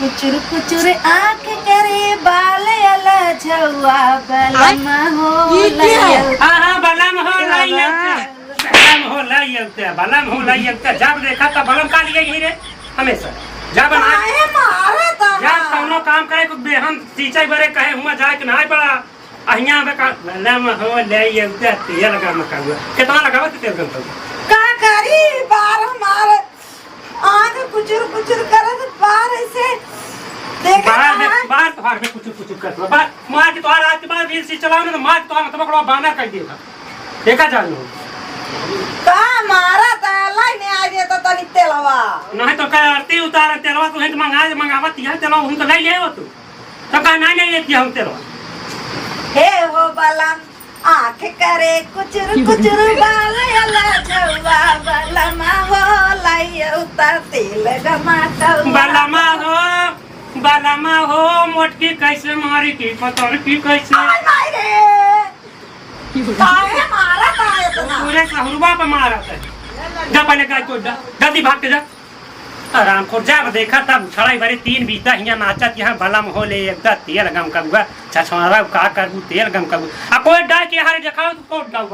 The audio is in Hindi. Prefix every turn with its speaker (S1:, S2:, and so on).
S1: कुचुर कुचुर आँख करे बाल अला झुआ बलम हो लइया।
S2: हाँ बलम हो लइया बलम हो लइया जब देखा तब बलम का लिए ही रे हमेशा जब जब कौनो काम करे कुछ बेहन सींचाई बरे कहे हुआ जाए कि नहीं पड़ा अहिया बे का बलम हो लइया तेल लगा मका कितना लगावा तेल गन
S1: का करी बार हमारे आँख कुचुर कुचुर करत बार ऐसे देखा
S2: बार तो हार में कुछ कर दो बार मार के तोहार आज के बाद रील से चलाओ ना तो मार तो मतलब बड़ा बाना कर देगा देखा जान लो
S1: का मारा ताला ने आ जे तो तनी तेलवा
S2: नहीं तो का आरती उतार तेलवा तो है मंगावत है तेलवा हम तो नहीं ले हो तू तो का नहीं लेती हम तेलवा
S1: हे हो बलम आँख करे कुचुर कुचुर बाल अला झुआ बलम हो लइया उतर तेल गमाता
S2: बलमा हो मोटकी कैसे मारी की पतर की कैसे
S1: आई माई रे काहे मारा काहे इतना
S2: पूरे सहरुआ पे मारा था जा पहले गाय को जल्दी भाग के जा आराम को जा देखा तब छड़ाई बारी 3 बीता हिया नाचत यहाँ बलम हो ले एकदम तेल गम कबुआ छछवारा का करू तेल गम कबू आ कोई डाल के हारे दिखाओ तो कोट डाल